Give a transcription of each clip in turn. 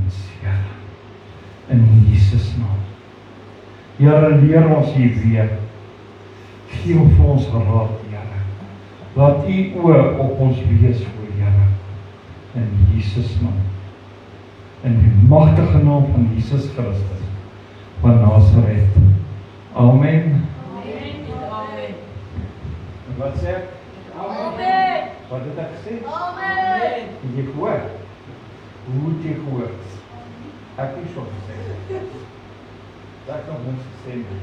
ons, Here. In Jesus naam. Here, leer ons hier weer. Gee vir ons raad, Here. Laat U oë op ons wees, o Here. In Jesus naam. In die magtige naam van Jesus Christus van Nazareth. Amen. Amen. Wat sê ek? Amen. Wat het ek gesê? Amen. Het jy gehoor? Hoe het jy gehoor? Ek het nie so gesê. Ek nog niks gesê nie.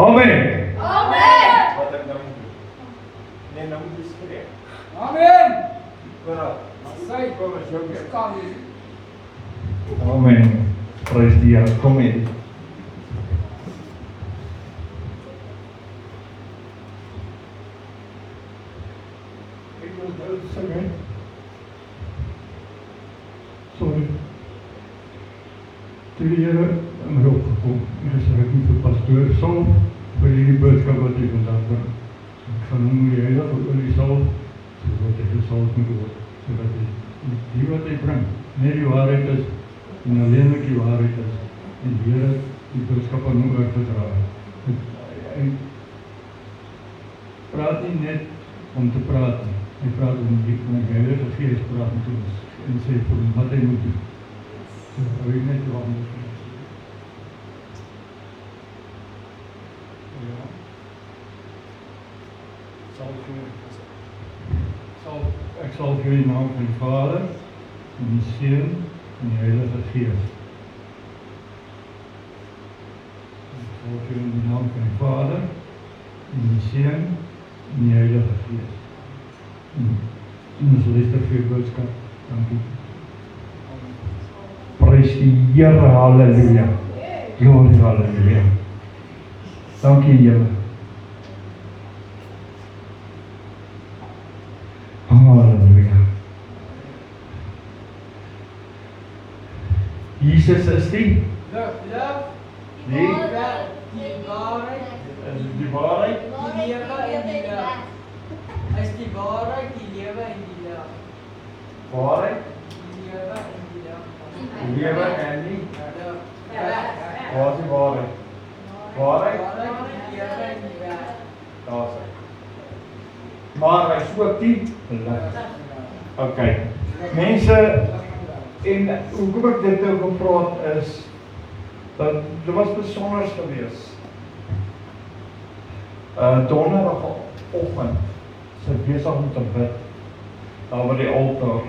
Amen. Amen. Wat ek nou moet doen? Nee, nou moet jy skree. Amen. Wat? Sy Kom as jou weer. kan nie. Amen. Prys die Here. Kom in. Ek wil nou sing. Sorry. Toe die Here in my opgekom, en dis ek nie vir pastoor Saul, vir die boodskap wat hy vandag bring. Ek gaan hom die Heilige oor die Saul, sodat hy gesalf moet word, sodat hy die wat hy bring, net die waarheid is, en alleenlik die waarheid is, en die Here die boodskap aan hom oorgedra. Hy praat nie net om te praat nie, hy praat om die Heilige Gees praat met ons, en sê vir hom wat hy moet doen. Hou jy net wat moet doen. Ja. Ek sal vir die naam van die Vader, en die Seun, en die Heilige Gees. Ek sal vir die naam van die Vader, en die Seun, en die Heilige Gees. En ons luister vir die boodskap. Dankie. Prys die Here, halleluja. Glorie, halleluja. Dankie, Here. Halleluja. Jesus is die Love, die waarheid, is die waarheid. die lewe en die lig. Is die waarheid, die lewe en die lig. Waarheid, Die lewe en die lig. lewe en die Weg. waar is die waarheid? Waarheid, Waarheid, die lewe en die weg. daar is hy. Maar hy is ook die lig. Ok, mense, en hoekom ek dit nou gepraat is, dat dit was besonders gewees. Donderdagoggend, sy besig om te bid, daar by die altaar,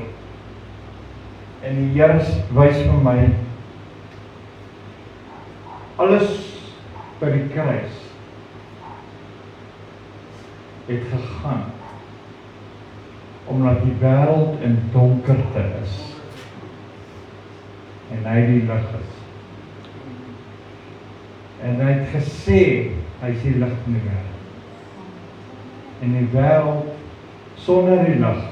en die Here wys vir my, alles by die kruis, het gegaan, omdat die wêreld in donkerte is, en hy die lig is. En hy het gesê, hy is die lig van die wêreld. En die wêreld sonder die lig,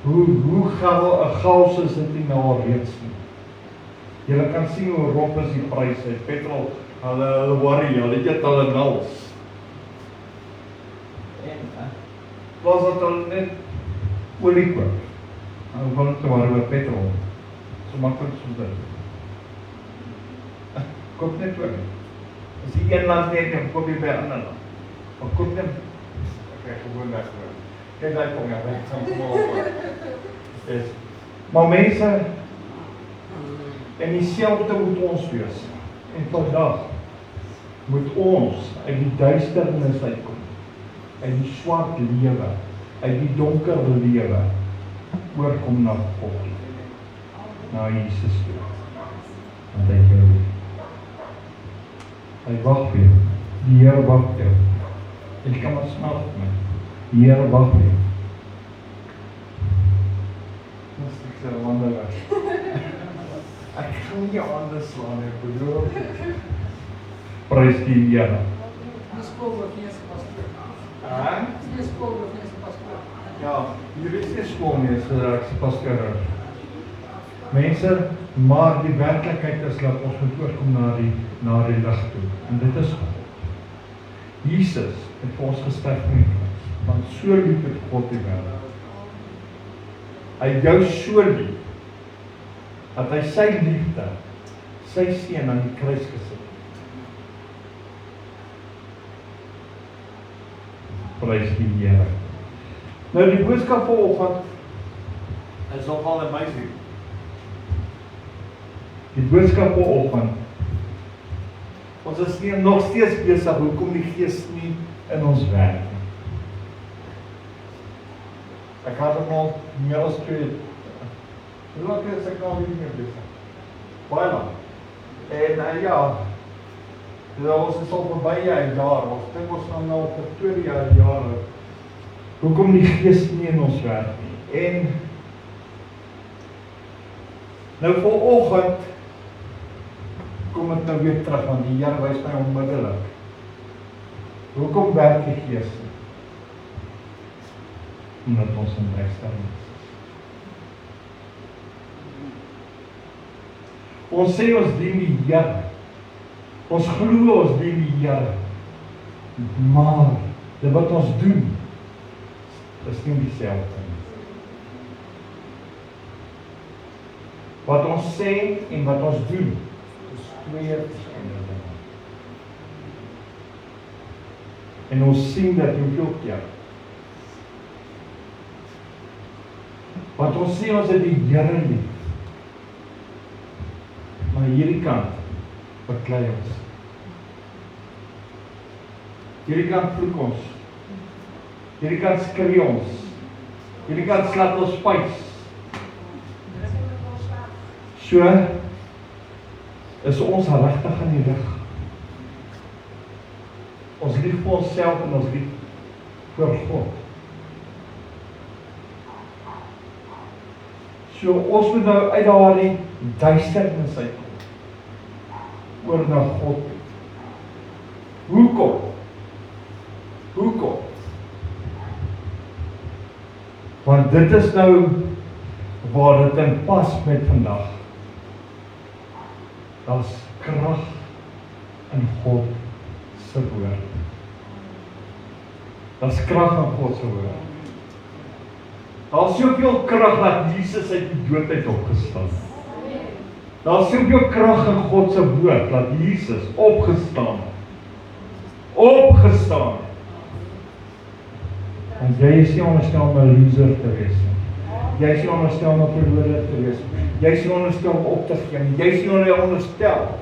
hoe chaos is dit nie nou al reeds nie. Julle kan sien hoe rop is die pryse, petrol, hulle worry, hulle eet hulle nals. En was dat hulle net olie koop. Nou wil ek te worry oor petrol. So makkelijk soos dit. Koop net olie. As die een land nie, dan koop jy by ander land. Maar koop net, ek gewoon weg hoor. Kijk daar kom jy, ek gaan kom. Maar mense, en dieselfde moet ons wees. En vandag moet ons uit die duisternis uitkom, uit die swart lewe, uit die donker lewe, oorkom na God, na Jesus toe. Want hy jou lief. Hy wag vir jou. Die Here wag vir jou. Jy kan maar snap met. Die Here wag vir jou. Dis ek sê wonderlik. Ek gaan nie jou hande slaan, ek bedoel. Prys die Here. Dis skoolwerk nie as pastoor. Dis skoolwerk nie as pastoor. Ja, hier is nie skool nie, so dat ek se pastoor is. Mense, maar die werklikheid is dat ons moet oorkom na die lig toe. En dit is God. Jesus het vir ons gesterf in die kruis, want so lief het God die wêreld. Hy het jou so lief, dat hy sy liefde, sy seun aan die kruis gesit het. Prys die Here. Nou die boodskap vanoggend is nogal amazing. Die boodskap vanoggend, ons is nie nog steeds besig, hoekom die Gees nie in ons werk nie. Ek had hom al meer as 2, hoe lang is ek al nie meer besig? Baie lang. En ja, ons is al verby 'n jaar, ons dink ons nou vir 2 jaar, hoekom die Gees nie in ons werk nie. En nou vanoggend kom ek nou weer terug, want die Here wys my onmiddellik. Hoekom werk die Gees nie? Omdat ons in duisternis is. Ons sê ons dien die Here. Ons glo ons dien die Here. Maar dit wat ons doen is nie dieselfde nie. Wat ons sê en wat ons doen is 2 verskillende dinge. En ons sien dat hoeveel keer. Wat ons sê ons het die Here lief. Maar hierdie kant beklei ons. Hierdie kant vloek ons. Hierdie kant skree ons. Hierdie kant slaat ons spys. So is ons regtig in die rig. Ons lief vir onsself en ons lief vir God. So ons moet nou uit daardie duisternis uitkom. Oor na God. Hoekom? Want dit is nou waar dit in pas met vandag. Daar's krag in God se woord. Daar's krag in God se woord. Daar's soveel krag dat Jesus uit die dood uit opgestaan het. Daar's soveel krag in God se woord dat Jesus opgestaan het. Opgestaan het. En jy is nie onderstel om 'n loser te wees nie. Jy is nie onderstel om 'n verlorer te wees nie. Jy is nie onderstel om op te gee nie. Jy is nie onderstel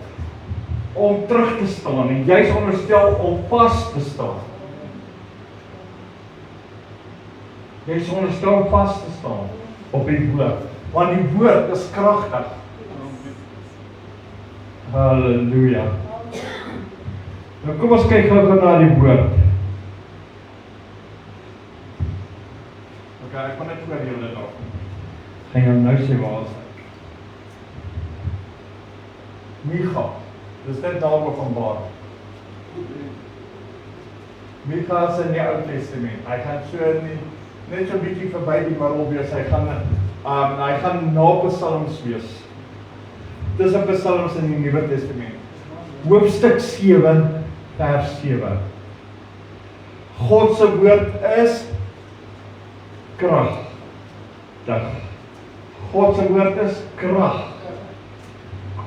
om terug te staan nie. Jy is onderstel om vas te staan. Jy is onderstel om vas te staan op die woord. Want die woord is kragtig. Halleluja. Nou kom ons kyk gou na die woord. Okay, ek kan net vir julle dalk. Gaan jy nou sê waar is ek? Micha. Dis net daar Openbaar. Micha is in die Ou Testament. Hy gaan so net so 'n bietjie verby die middel wees. Hy gaan na Psalms wees. Dis 'n Psalms in die Nuwe Testament. Hoofstuk 7 vers 7. God se woord is kragtig. God se woord is krag.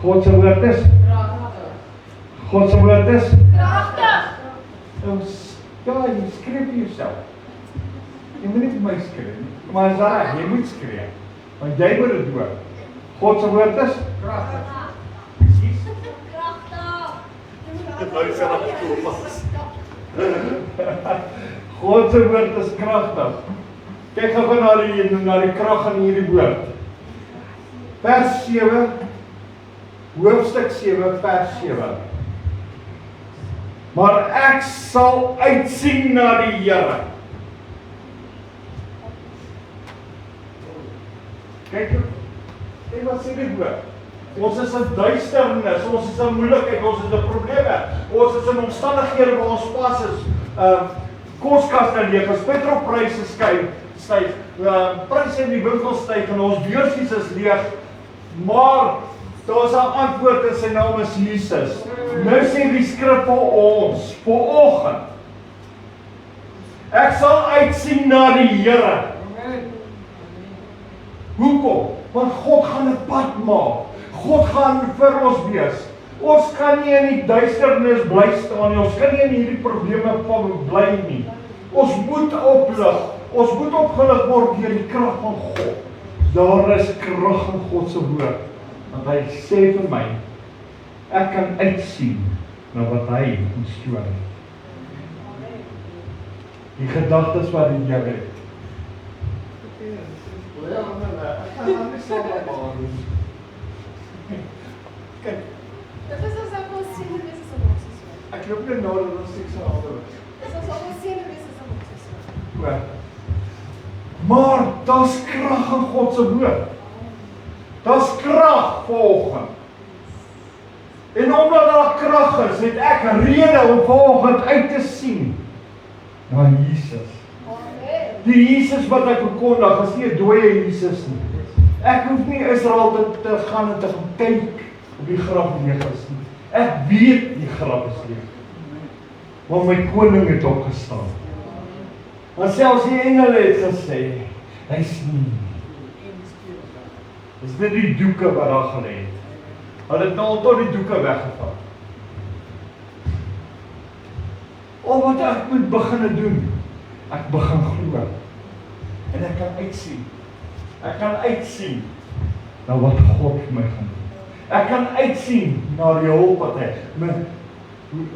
God se woord is kragtig. God se woord is kragtig. Ja, jy skree vir jouself. Jy moet nie vir my skree nie. Maar as reg, jy moet skree. Want jy moet dit hoor. God se woord is kragtig. Presies. Kragtig. Nou sê ek dit vas. God se woord is kragtig. Kyk gou na die krag in hierdie woord. Vers 7, hoofstuk 7, vers 7. Maar ek sal uitsien na die Here. Kyk wat sê die woord. Ons is in duisternis, ons is in moeilikheid, ons is in probleme. Ons is in omstandighede waar ons pas is. Koskaste leeg, as petrolpryse styg, pryse in die winkels styg en ons beursies is leeg, maar daar is 'n antwoord en sy naam is Jesus. Nou sê die skrif vir ons, vanoggend, ek sal uitsien na die Here. Hoekom? Want God gaan 'n pad maak. God gaan vir ons wees. Ons kan nie in die duisternis bly staan nie. Ons kan nie in hierdie probleme bly nie. Ons moet oplig. Ons moet opgelig word deur die krag van God. Daar is krag in God se woord. Want hy sê vir my, ek kan uitsien na wat hy instoor het. Die gedagtes wat die Here het. Kyk, Dit is as ek ons seën wees as ons is. ek loop net nou dat ons seksueel is. Dis as ons seën wees as ons is. Hoor. Maar daar's krag in God se woord. Daar's krag vanoggend. En omdat daar krag is, het ek 'n rede om vanoggend uit te sien na Jesus. Amen. Die Jesus wat ek verkondig, is nie 'n dooie Jesus nie. Ek hoef nie Israel te gaan en te gaan kyk op die graf leeg is nie. Ek weet die graf is leeg. Want my koning het opgestaan. Want selfs die engele het gesê, hy's nie. Dis net die doeke wat daar gelê het. Hulle het nou al tot die doeke weggevat. Al wat ek moet begin doen, ek begin glo. En ek kan uitsien. Ek kan uitsien na wat God vir my gaan doen. Ek kan uitsien na die hulp wat hy.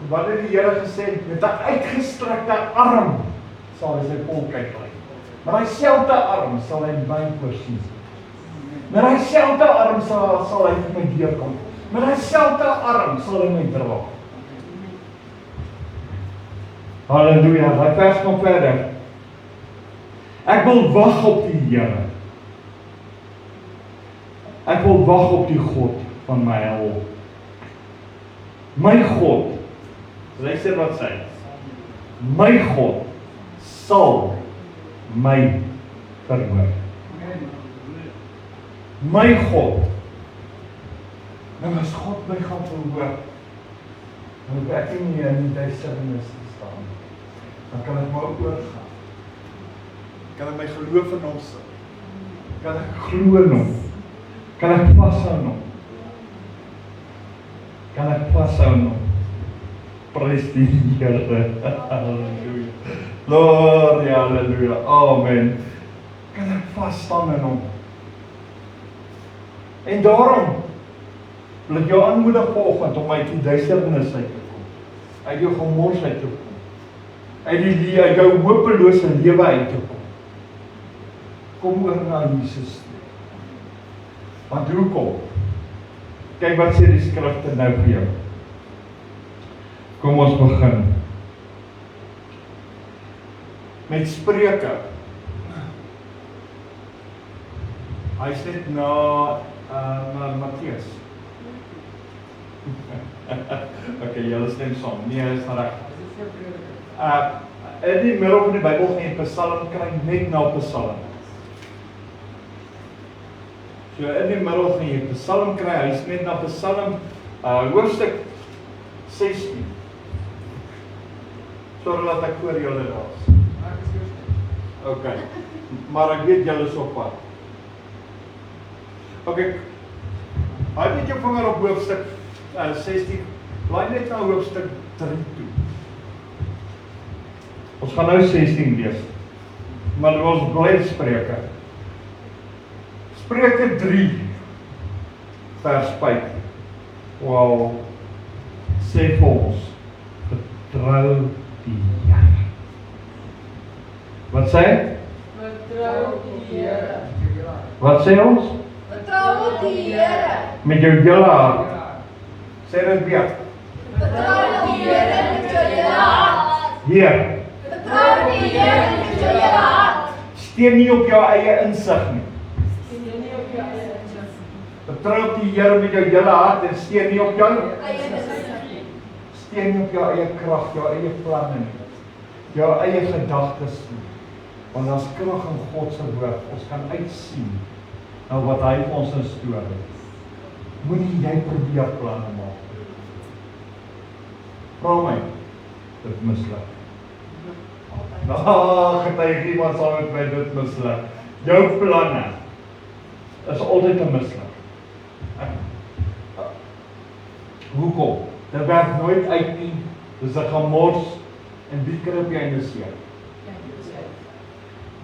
Wat het die Here gesê? Met 'n uitgestrekte arm sal hy sy volk uitlei. Maar hy selfde arm sal hy my voorsien. Met hy selfde arm sal hy vir my deurkom. Met hy selfde arm sal hy my dra. Halleluja, hy vers nog verder. Ek wil wag op die Here. Ek wil wag op die God van my hulp. My God, luister wat sê. My God sal my verhoor. My God. Nou as God my gaan verhoor, dan hoef ek nie meer in die duisternis te staan. Dan kan ek maar oorgaan. Kan ek my geloof in hom sit. Kan ek glo in hom. Kan ek vashou in hom. Kan ek vashou in hom. Prys die Here. Halleluja. Lord, halleluja. Amen. Kan ek vasstaan in hom. En daarom wil ek jou aanmoedig vanoggend om uit die duisternis uit te kom. Uit jou gemors uit te kom. Uit jou hopelose lewe uit te kom. Kom oor na Jesus toe. Want hoekom? Kyk wat sê die skrifte nou vir jou. Kom ons begin. Met Spreuke. Hy sê na Matteus. Okay, julle stem saam. Nee, is reg. In die middel van die Bybel gaan jy Psalm kry net na Psalm. So in die middel gaan jy Psalm kry, hy is net na Psalm hoofstuk 16. Sorry dat ek voor julle raas. Okay, maar ek weet julle is op pad. Okay, hy het jou vinger op hoofstuk 16, laai net na hoofstuk 3 toe. Ons gaan nou 16 lees, maar ons bly Spreuke. Spreuke 3, vers 5. Wow, sê vir ons, vertrou die Here. Wat sê? Vertrou die Here. Wat sê ons? Vertrou die Here. Met jou hele hart. Sê dit weer. Vertrou die Here met jou hele hart. Hier. Vertrou die Here met jou hele hart. Steun nie op jou eie insig nie. Vertrou op die Here met jou hele hart en steun nie op jou steun nie op jou eie krag, jou eie planne nie. Jou eie gedagtes nie. Want daar's krag in God se woord. Ons kan uitsien na wat hy vir ons instoor het. Moenie jy probeer planne maak. Vra my, dit misluk. Getuig iemand saam met my dit misluk. Jou planne is altyd 'n misluk. Hoekom? Dit werk nooit uit nie, dis 'n gemors, en wie kry op die einde seer?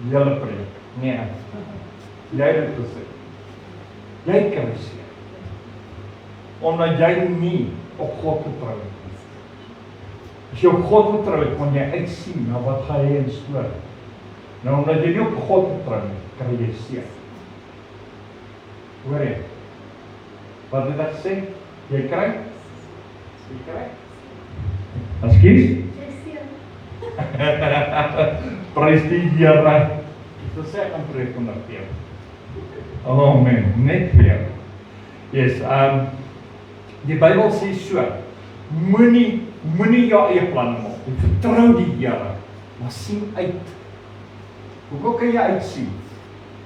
Die hele preek. Nee, jy het dit gesê. Jy kry seer. Omdat jy nie op God vertrou het. As jy op God vertrou het, kan jy uitsien na wat gaan jy in stoor. Nou, omdat jy nie op God vertrou nie, kry jy seer. Hoor jy? Wat het ek sê? Jy kry? Jy kry? Askies? Prys die Here. Dit sê ek aan preek ondersteun. Amen, net weer. Yes, die Bybel sê so, moenie jou eie planne maak. Jy vertrou die Here, maar sien uit. Hoekom kan jy uitsien?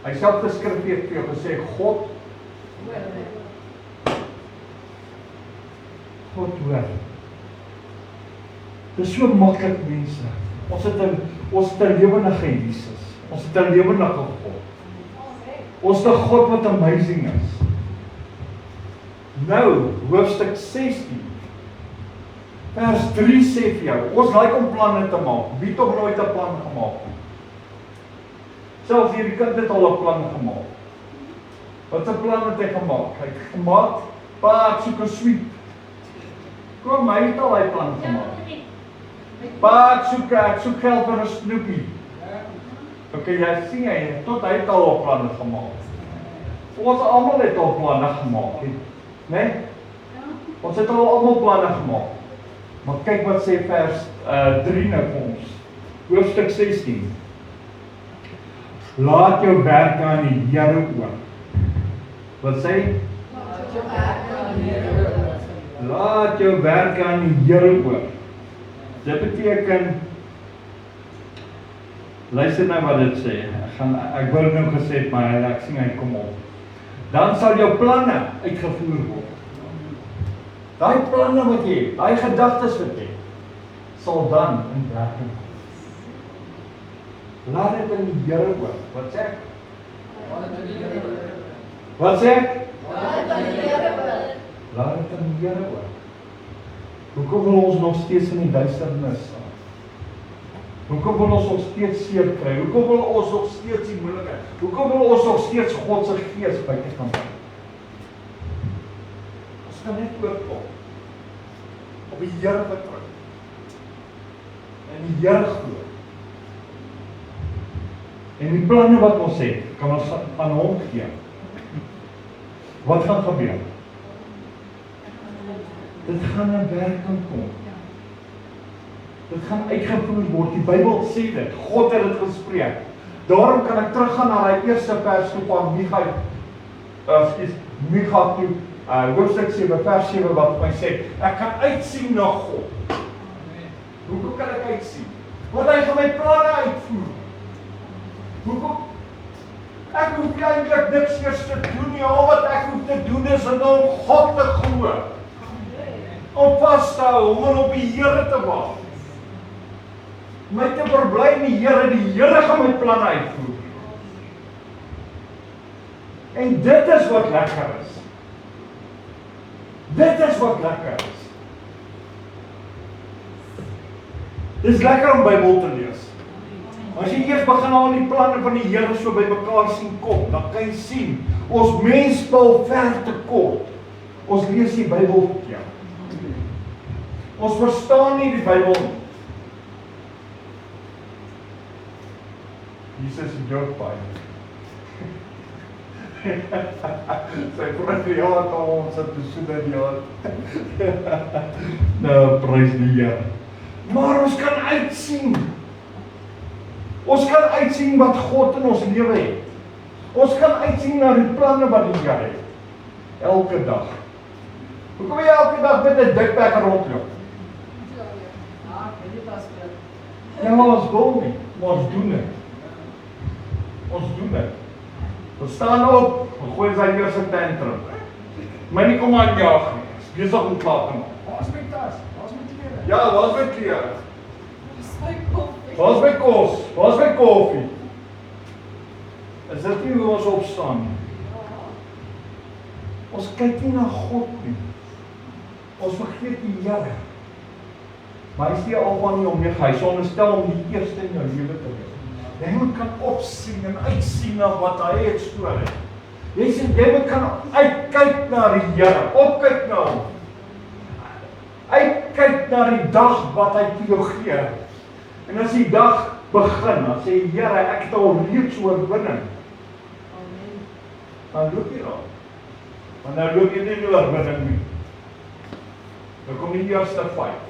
Hy self geskryf het vir jou gesê, God hoor. Dit is so maklik, mense. Ons het 'n lewendige Jesus. Ons het 'n lewendige God. Ons het 'n God wat amazing is. Nou, hoofstuk 16, vers 3 sê vir jou, ons like om planne te maak. Wie het nog nooit 'n plan gemaak? Selfs hierdie kind het al 'n plan gemaak. Wat 'n plan het hy gemaak? Hy het gemaak, pa, ek soek 'n sweet. Kom, hy het al hy plan gemaak. Pa, ek soek geld vir 'n snoepie. Ok, jy sien hy, tot hy het al planne gemaak. Ons almal het al planne gemaak, né? Ons het al almal planne gemaak. Maar kyk wat sê vers 3 nou vir ons. Hoofstuk 16. Laat jou werk aan die Here oor. Wat sê? Laat jou werk aan die Here oor. Dit beteken, luister nou wat dit sê. Ek wil nou gesê het, maar ek sien hy kom op. Dan sal jou planne uitgevoer word. Daai planne wat jy het, daai gedagtes wat jy het, sal dan in werking kom. Laat dit in die Here oor. Wat sê ek? Wat sê ek? Laat dit in die Here oor. Hoekom wil ons nog steeds in die duisternis staan? Hoekom wil ons nog steeds seer kry? Hoekom wil ons nog steeds die moeilikheid? Hoekom wil ons nog steeds God se gees buite kan bring? Ons kan net oorkom. Op die Here vertrou. En die Here glo. En die planne wat ons het, kan ons aan hom gee. Wat gaan gebeur? Dit gaan in werking kom. Dit gaan uitgevoer word. Die Bybel sê dit. God het dit gespreek. Daarom kan ek teruggaan na die eerste vers toe van Micha toe, hoofstuk 7, vers 7 wat my sê, ek kan uitsien na God. Hoekom kan ek uitsien? Want hy gaan my planne uitvoer. Hoekom? Ek hoef eintlik niks eers te doen nie. Al wat ek hoef te doen is om God te glo. Om vas te hou, om op die Here te wag. My te verbly in die Here gaan my planne uitvoer. En dit is wat lekker is. Dit is wat lekker is. Dit is lekker om Bybel te lees. As jy eers begin al die planne van die Here so by mekaar sien kom, dan kan jy sien, ons mens val ver te kort. Ons lees die Bybel verkeerd. Ons verstaan nie die Bybel nie. Jesus is doodbaai. Sy vriend die jaar het ons het besoede die jaar. Nou, prys die Here. Maar ons kan uitsien. Ons kan uitsien wat God in ons lewe het. Ons kan uitsien na die planne wat die Here het. Elke dag. Hoekom jy elke dag met 'n dik bek rondloop? Ja, ons wil nie, maar ons doen dit. Ons doen dit. Ons staan op, ons gooi sy weer sy tantrum. My nie kom aan jaag nie, ek is besig om klaar te maak. Waar is my tas? Waar is my klere? Ja, waar is my klere? Waar is my kos? Waar is my koffie? Is dit nie hoe ons opstaan nie? Ons kyk nie na God nie. Ons vergeet die Here. Maar hy sê al van die omega, hy sonderstel om die eerste in jou lewe te wees. Jy moet kan opsien en uitsien na wat hy het stoor. Jy sê, jy moet kan uitkyk na die Here, opkyk na hom. Uitkyk na die dag wat hy vir jou gee. En as die dag begin, dan sê Here, ek het al reeds oorwinning. Dan loop jy daar. Want nou loop jy nie oorwinning nie. Dan kom die eerste fight.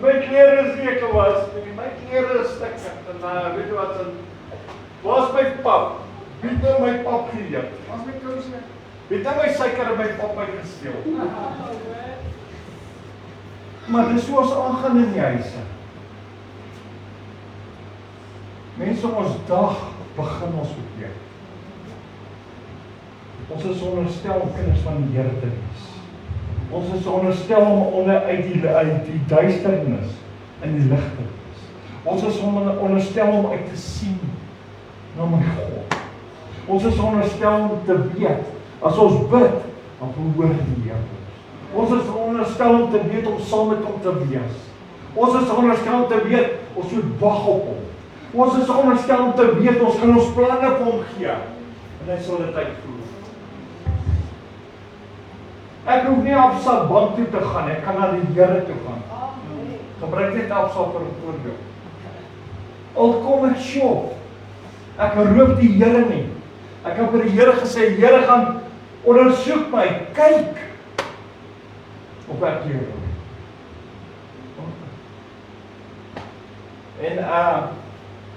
My klere is nie gewas nie, my klere is stikkend, en weet jy wat, waar is my pap? Wie het nou my pap geleef? Waar is my kouse? Wie het nou my suiker en my pap uitgesteel? Maar dis hoe ons aangaan in die huise. Mense, ons dag begin ons verkeerd. Ons is onderstel om kinders van die Here te wees. Ons is onderstel om uit die duisternis in die lig te wees. Ons is onderstel om uit te sien na my God. Ons is onderstel om te weet, as ons bid, dan verhoor die Here ons. Ons is onderstel om te weet om saam met hom te wees. Ons is onderstel om te weet, ons moet wag op hom. Ons is onderstel om te weet, ons kan ons planne vir hom gee. En hy sal dit uitvoer. Ek hoef nie Absa bank toe te gaan, ek kan na die Here toe gaan. Gebruik net Absa vir 'n voorbeeld. Al kom ek sjop, ek roep die Here nie. Ek het vir die Here gesê, Here gaan ondersoek my, kyk of ek hier is.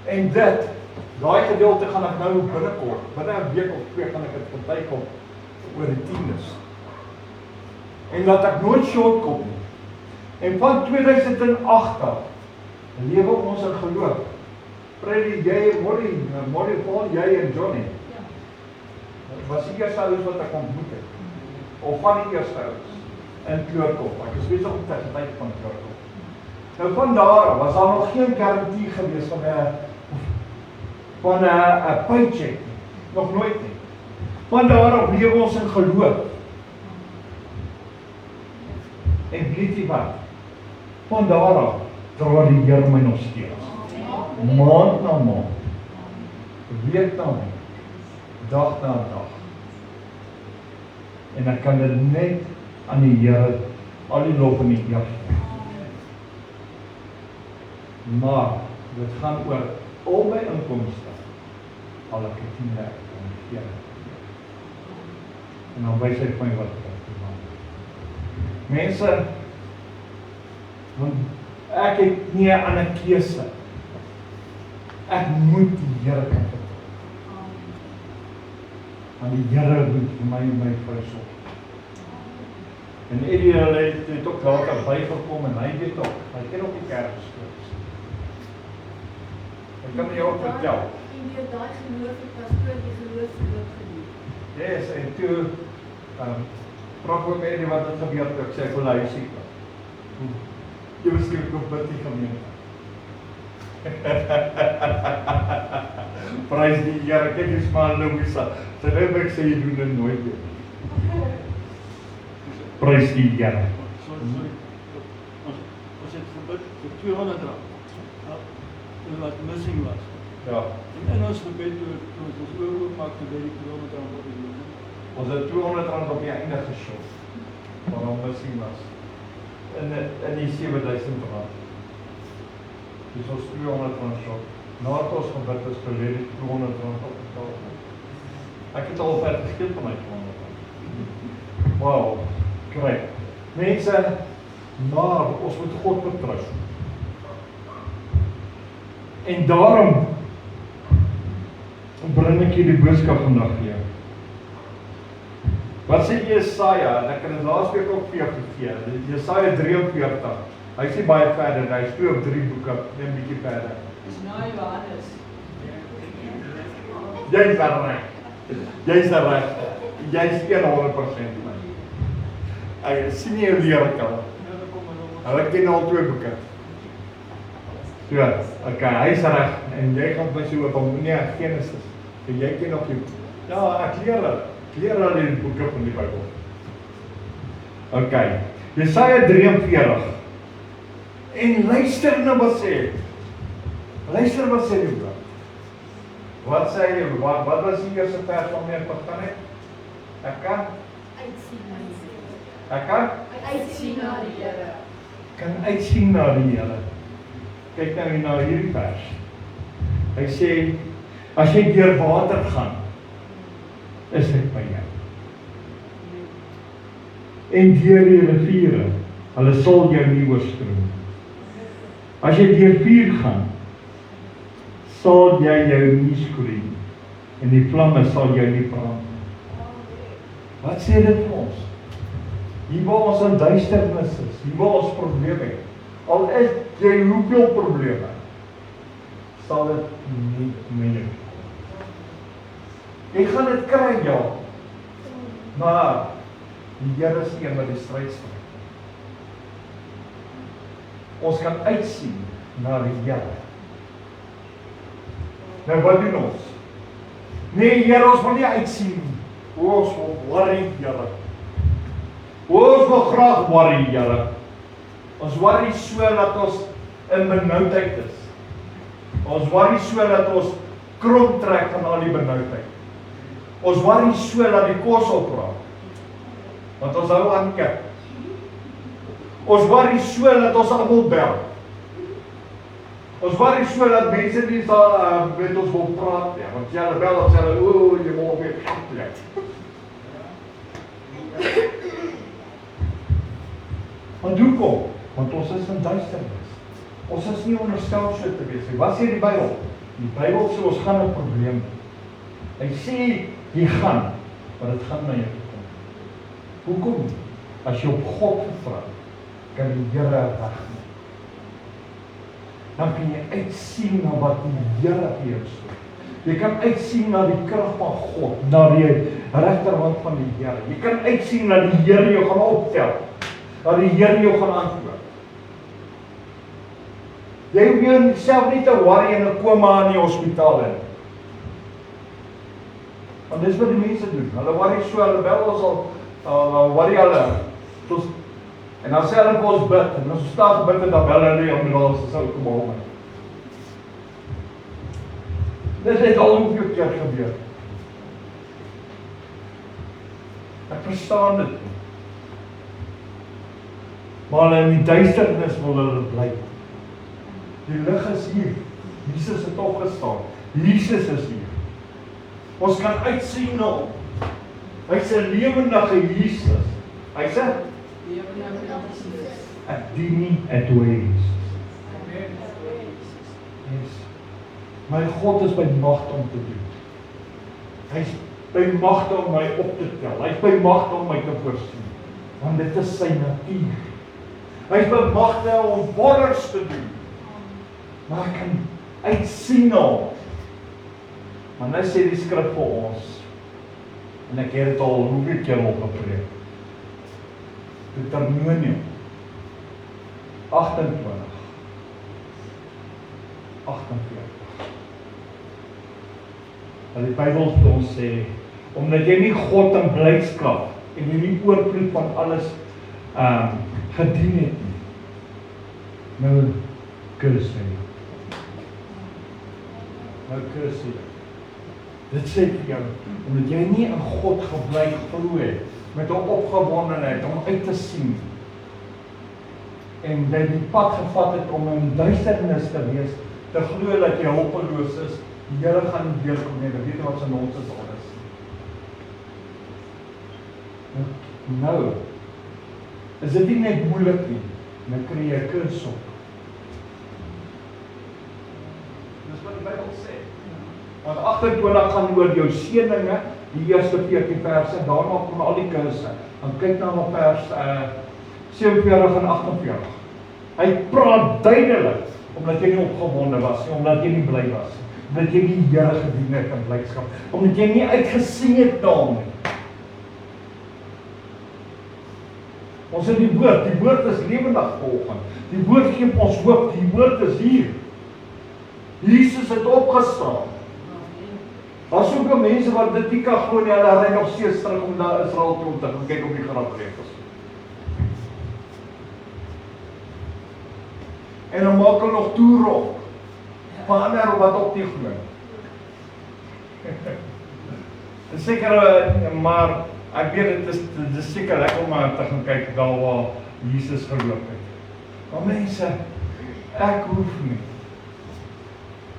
En dit, daai gedeelte gaan ek nou binnekort, binne 'n week of 2 gaan ek dit partykom oor die 10's. En dat ek nooit short kom nie. En van 2008 af, lewe ons in geloof. Freddy, jy, Molly, Paul, jy en Johnny. Was die eerste huis wat ek ontmoet het. Of van die eerste huis. In Kleurkop. Ek is besig op die tyd van Kleurkop. Nou van daar was daar nog geen garantie gewees van 'n paycheck. Nog nooit nie. Van daar af lewe ons in geloof. En weet jy wat? Van daar af dra die Here my nog steeds. Maand na maand. Week na week. Dag na dag. En ek kan dit net aan die Here al die lof en die eer gee. Maar dit gaan oor al my inkomste. Al ek het nie werk om die Here. En dan wys hy vir my wat ek moet doen. Mense, want ek het nie 'n ander keuse. Ek moet die Here kan vertrou. Want die Here moet vir my en my vrou sorg. En Eddie het ook later bygekom en hy weet ook, hy ken ook die kerkstories. Ek kan jou ook vertel. En jy daai geloof het pastoor die geloof gedoen. Yes, en toe praat ook Eddie wat het gebeur toe ek sê ek wil huis siek. Jy beskryf op bid die gemeente. Prys die Here, kyk eens maar Louisa. Sy nou ek sê jy doen dit nooit weer. Prys die Here. Ons het gebid vir R200 wat missing was. Ja. En in ons gebed toe ons oormaak te by die R200 op die loon. Ons het R200 op die einde geshop. Waarom missing was. In die R7,000. Dus ons R200 shop. Nadat ons gebid is volledig R200 opgetaal. Ek het al ver geskil van my R200. Wow, kry. Mense, maar ons moet God vertrou. En daarom bring ek hierdie boodskap vandag vir jou. Wat sê Jesaja? En ek het dit laasweek ook vir jou gegee. Jesaja 43. Hy sê baie verder, hy is 2 of 3 boeke, net 'n bietjie verder. Dis na Johannes. Jy's reg. Jy's reg. Jy's 100% reg. Ek sien nie jou leer kan. Hulle ken al 2 boeke. So, okay, hy's reg en jy gaan my so op nee, Genesis. En jy ken nog jy. Ja, ek leer dit. Leer al die boeke van die Bybel. Okay, Jesaja 43. En luister nou wat sê. Luister wat sê die boek. Wat sê jy? Wat was die eerste vers van my begin het? Ek kan Uitsien na die Here. kan uitsien na die Here. Kyk nou hier na hierdie vers. Hy sê, as jy deur water gaan, is ek by jou. En deur die riviere, hulle sal jou nie oorstroom. As jy deur vuur gaan, sal jy jou nie skroei, en die vlamme sal jou nie brand. Wat sê dit vir ons? Hier waar ons in duisternis is, hier waar ons probleme het, al is jy hoeveel probleme, sal dit nie meer. Jy gaan dit kry, ja, maar die Here is een wat die stryd stry. Ons kan uitsien na die Here. Nou wat doen ons? Nee, Here, ons wil nie uitsien. Ons wil worry, Here. Ons wil graag worry, Here. Ons worry so dat ons in benoudheid is. Ons worry so dat ons krop trek van al die benoudheid. Ons worry so dat die kos opraak. Want ons hou aan kyk. Ons worry so dat ons almal bel. Ons worry so dat mense nie sal met ons wil praat nie. Want jy hulle bel en sê hulle, o, jy moet weer plek. Want hoekom? Want ons is in duisternis. Ons is nie onderstel so te wees nie. Wat sê die Bybel? Die Bybel sê ons gaan 'n probleem. Hy sê jy gaan, maar dit gaan na jou toe kom. Hoekom? As jy op God vertrou, kan die Here regmaak. Dan kan jy uitsien na wat die Here vir jou sê. Jy kan uitsien na die krag van God, na die regterhand van die Here. Jy kan uitsien na die Here jou gaan optel, dat die Here jou gaan antwoord. Jy hoef jouself nie te worry en 'n koma in die hospitaal in. Want dis wat die mense doen. Hulle worry so, hulle bel ons al, worry hulle. En dan sê hulle vir ons bid, en as ons staan bid en dan bel hulle die ambulans, dan sal kom haal my. Dis net al hoeveel keer gebeur. Ek verstaan dit nie. Maar in die duisternis wil hulle bly. Die lig is hier. Jesus het opgestaan. Jesus is hier. Ons kan uitsien na hom. Hy's 'n lewendige Jesus. Hy sê, ek dien nie en toe Jesus. Yes. My God is by magte om te doen. Hy's by magte om my op te tel. Hy's by magte om my te voorsien. Want dit is sy natuur. Hy's by magte om wonders te doen. Maar ek kan uitsien na hom. Maar nou sê die skrif vir ons, en ek het dit al hoeveel keer al gepreek, Deuteronomium 48. Dat die Bybel vir ons sê, omdat jy nie God in blydskap en jy nie oorvloed van alles gedien het nie, nou kus hy. Nou kus hy. Dit sê vir jou, omdat jy nie in God gebly glo het, met 'n opgewondenheid om uit te sien, en jy die pad gevat het om in duisternis te wees, te glo dat jy hulpeloos is, die Here gaan nie deurkom nie, weet wat sy nonsens al is. Nou, is dit nie net moeilik nie, nou kry jy 'n kus op. Dis wat die Bybel sê. Want 28 gaan oor jou seëninge, die eerste 14 verse, daarna kom al die kurse. Dan kyk nou na vers 47 en 48. Hy praat duidelik, omdat jy nie opgewonde was nie, omdat jy nie bly was nie, omdat jy nie die Here gedien het in blydskap, omdat jy nie uitgesien het na hom nie. Ons het die woord is lewendig vanoggend. Die woord gee ons hoop, die woord is hier. Jesus het opgestaan. Daar's soveel mense wat dit nie kan glo nie, hulle ry nog steeds terug om na Israel toe te gaan kyk op die grafreëls. En dan maak hulle nog toer op. Van ander wat ook nie glo. Seker, maar ek weet dit is seker lekker om te gaan kyk daar waar Jesus geloop het. Maar mense, ek hoef nie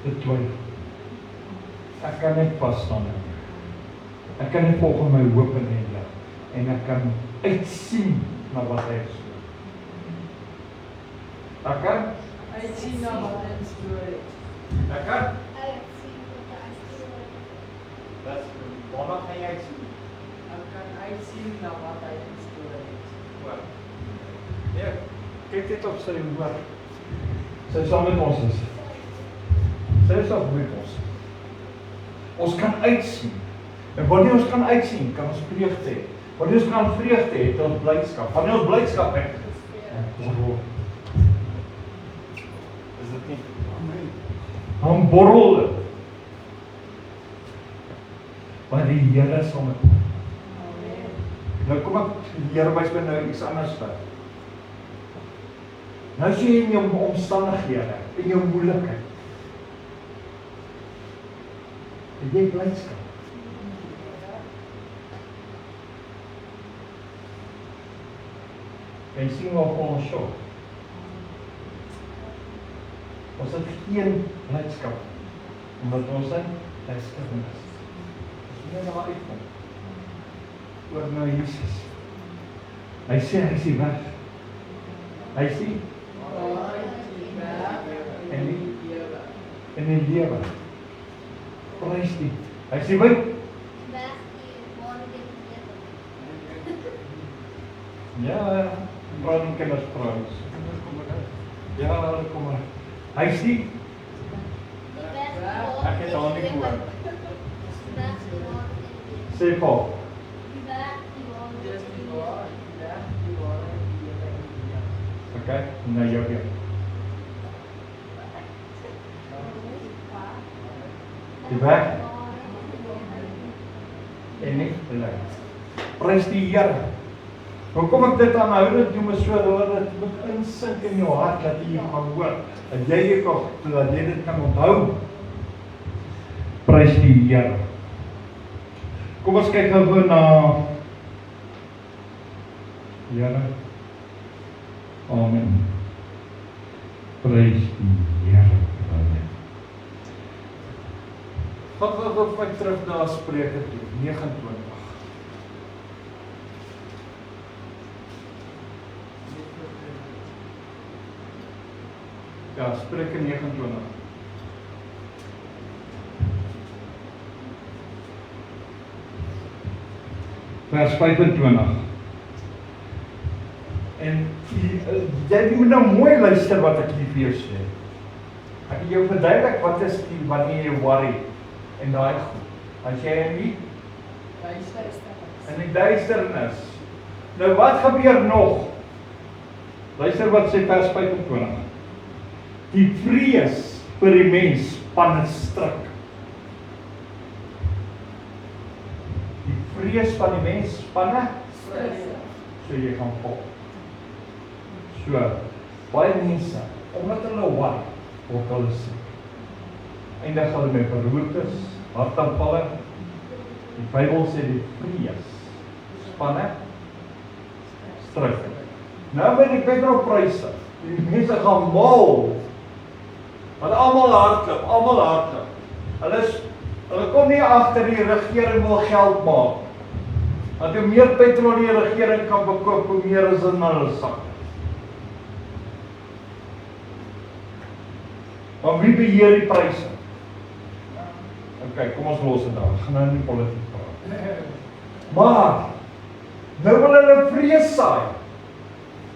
te twyfel. Ek kan net vas staan. Ek kan net volg my hoop in die Here en ek kan uitsien na wat hy is. Ek kan Uitsien na wat hy instoor het. Ek kan Ek sien wat hy sê. Dis waarna gaan jy sien? Ek kan uitsien na wat hy instoor het. Ja, kyk dit op sy woord. Sy is saam met ons is. Sy is saam met ons. Ons kan uitsien. En wanneer ons kan uitsien, kan ons vreugde hê. Wanneer ons kan vreugde hê, het ons blydskap. Wanneer ons blydskap het, borrel. Is dit nie? Amen. Dan borrel dit. Want die Here is om het. Nou kom ek, die Here wys my nou iets anders vir. Nou sê jy in jou omstandighede, in jou moeilikheid. Het jy blydskap? Kan jy sien waar ons sjok? Ons het geen blydskap, omdat ons in tydskrift is. Ons moet daar uitkom. Oor na Jesus. Hy sê hy is die weg. Hy sê in die lewe. Prys die. Hy sê wy. Weg die wonderlike lewe. Ja, praat nie kinders praat. Ja, kom maar. Hy sê Die weg die ek het haar nie gehoor. Die weg die wonderlike lewe. Sê Paul. Die weg die Dis wonderlike die lewe. waar, die weg, die waarheid, die lewe. Okay, nou jou weer. Die weg en nie die lewe. Prys die Here. Hoekom ek dit aanhoudend doen is sodat dit moet insink in jou hart dat jy gaan hoor. Dat jy dat jy dit kan onthou. Prys die Here. Kom ons kyk gou na Here. Amen. Prys die Here. Wat my terug na Spreuke toe, 29. Ja, Spreuke 29. Vers 25. En jy moet nou mooi luister wat ek hier vir jou sê. Ek het jou verduidelik wat is die wanneer jy worry en daai goed. As jy in die duisternis. Nou wat gebeur nog? Luister wat sê vers 25. Die vrees vir die mens span 'n stryk. Die vrees van die mens span 'n so jy gaan val. So, baie mense, omdat hulle worry, word hulle siek. Eindig hulle met beroertes, hartaanvalle. Die Bybel sê die vrees span 'n stryk. Nou by die petrolpryse, die mense gaan mal. Want almal hardloop. Hulle kom nie agter die regering wil geld maak. Want hoe meer petrol die regering kan verkoop, hoe meer is in hulle sak. Maar wie beheer die pryse? Okay, kom ons los dit daar. Gaan nou nie politiek praat. Maar nou wil hulle vrees saai.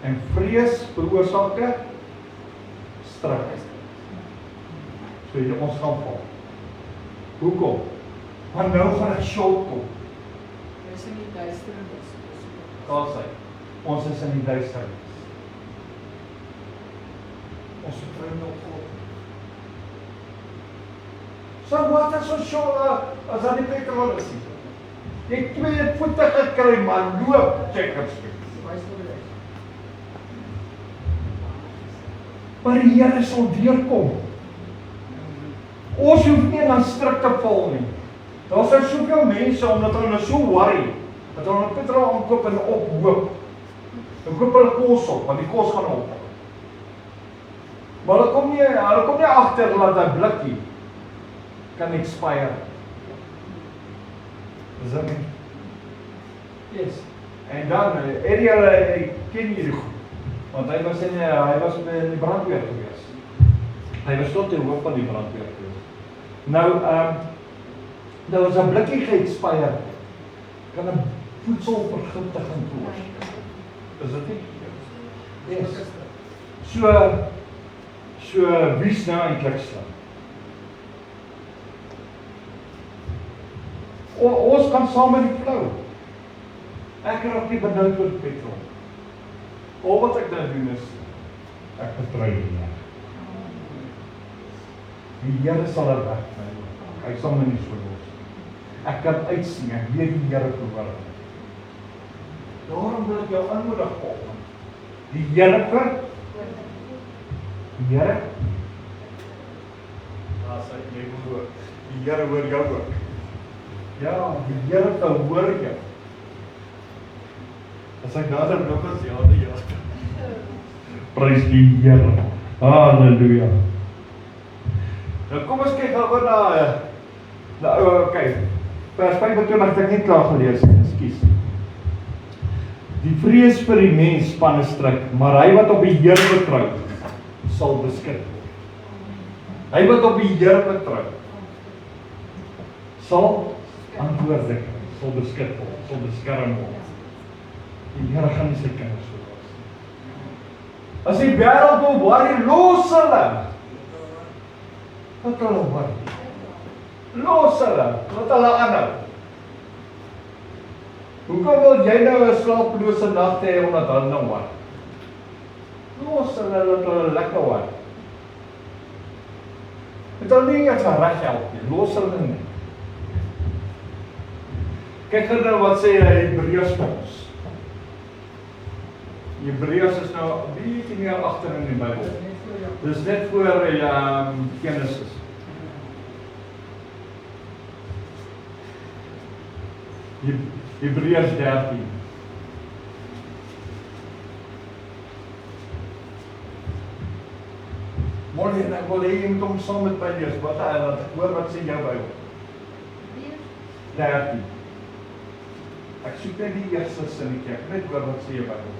En vrees veroorsaak 'n stryk. So jy ons gaan val. Hoekom? Want nou gaan ek short kom. Dis in die duisternis. Daar sê, ons is in die duisternis. Ons vertrou op God. So wat is ons as aan die petrol is? Jy het 2 voete gekry, maar loop, checkers. Maar die Here sal deurkom. Ons hoef nie in 'n strik te val nie. Daar is soveel mense omdat hulle so worry, dat hulle petrol aankoop en ophoop. Dan koop hulle kos op, want die kos gaan op. Maar hulle kom nie agter dat 'n blikkie kan expire. Is dat nie? Yes. En dan, Ariel ken hierdie goed. Want hy was in die brandweer gewees. Hy was tot die hoof van die brandweer gewees. Nou, daar was 'n blikkie ge-expire. Kan 'n voedselvergiftiging veroorsaak. Is dit nie? Yes. So wie's nou eintlik slim? Ons gaan saam met die flow. Ek raak nie benoud oor petrol. Al wat ek nou doen is, ek vertrou die Here. Die Here sal dit wegkry. Hy sal my nie so los. Ek kan uitsien, ek weet die Here verhoor. Daarom wil ek jou aanmoedig volgens. Die Here vir? Die Here? Sê jy hoor. Die Here hoor jou ook. Ja, die Here verhoor jou. As ek nader loop as ja. Prys die Here. Halleluja. Nou kom ons kyk gou na okay. Vers 25 het ek nie klaar gelees nie, ekskuus. Die vrees vir die mens span 'n stryk, maar hy wat op die Here vertrou, sal beskik word. Hy wat op die Here vertrou, sal antwoord kry, sal beskik word, sal beskerm word. Die Here gaan nie sy kinders verlos nie. As die wêreld wil worry, los hulle. Wat hulle worry? Los hulle, laat hulle aanhou. Hoekom wil jy nou 'n slaaplose nag hê omdat hulle nou worry? Los hulle, laat hulle lekker worry. Dit sal nie eens reg help nie, los hulle nie. Kyk nou wat sê Hebreërs vir ons. Hebreërs is nou 'n bietjie meer agter in die Bybel. Dis net voor Genesis. Hebreërs 13. Môre en ek wil hê jy moet hom saam met my lees. Wat ek hoor wat sê jou Bybel? 13. Ek soek net die eerste sinnetjie. Ek net hoor wat sê jou Bybel.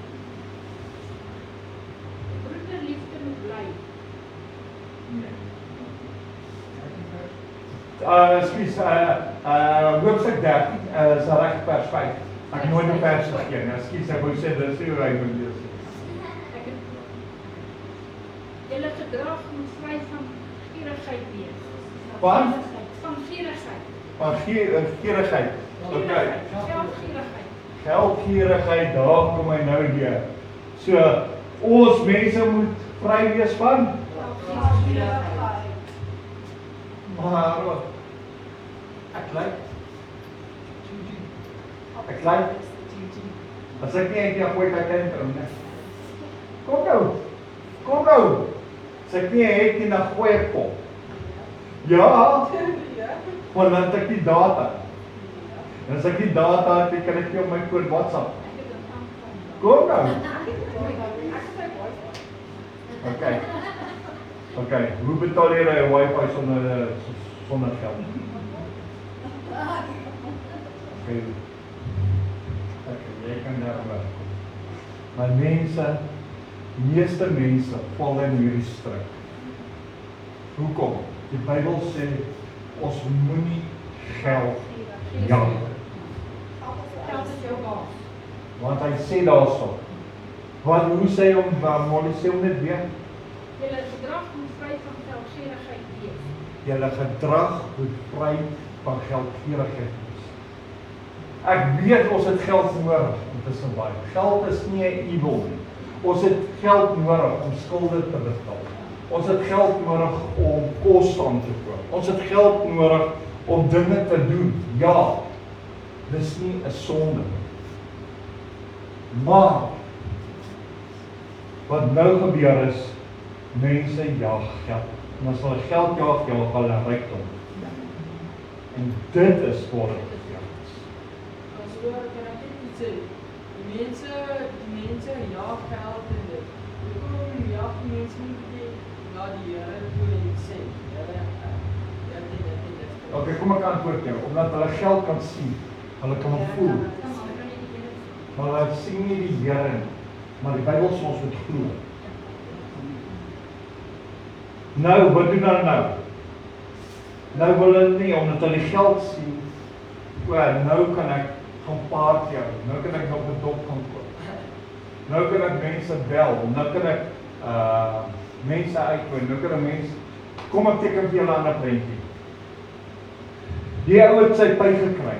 Broederliefde moet bly. Nee. Ekskuus, hoofstuk 13 is reg vers 5. Ek nooit die vers gegee nie. Ekskuus, ek wou sê dis nie hoe hy moet lees. Julle gedrag moet vry van gierigheid wees. Van? Van gierigheid. Van gierigheid. Okay. Geldgierigheid. Geldgierigheid, daar kom hy nou weer. So, ons mense moet vry wees van? Geldgierigheid. Maar, ek lyk. As ek nie eintlik gooi dat kind om nie. Kom nou. As ek nie het nie, dan gooi ek kom. Ja. Want dan het ek die data. En as ek die data het, kan ek jou my kood WhatsApp. Kom nou. Okay. Hoe betaal jy 'n wifi sonder geld? Okay, jy kan daar werk. Maar die meeste mense val in hierdie struik. Hoekom? Die Bybel sê ons moenie geld jag. Geld is jou baas. Want hy sê daarso. Hoe sê hom, Molly sê hom net weer? Julle gedrag moet vry van geldgierigheid wees. Julle gedrag moet vry van geldgierigheid wees. Ek weet ons het geld nodig om te survive. Geld is nie 'n evil nie. Ons het geld nodig om skulde te betaal. Ons het geld nodig om kos aan te koop. Ons het geld nodig om dinge te doen. Ja, dis nie 'n sonde. Maar wat nou gebeur is, mense jaag geld. En as hulle geld jaag hulle rykdom. En dit is waar dit is. So kan ek net iets sê. Die mense jaag geld in dit. Hoekom jaag die mense nie na die Here toe en sê, Here, dit. Okay, kom ek antwoord jou. Omdat hulle geld kan sien, hulle kan hom voel. Maar hulle sien nie die Here nie. Maar die Bybel sê ons moet glo. Nou, wat doen hulle nou? Nou wil hulle nie, omdat hulle die geld sien, nou kan ek gaan party hou, nou kan ek nog 'n dop gaan koop. Nou kan ek mense bel, nou kan ek mense uitgooi, nou kan ek mense, kom ek teken vir julle 'n ander prentjie. Die ou het sy py gekry.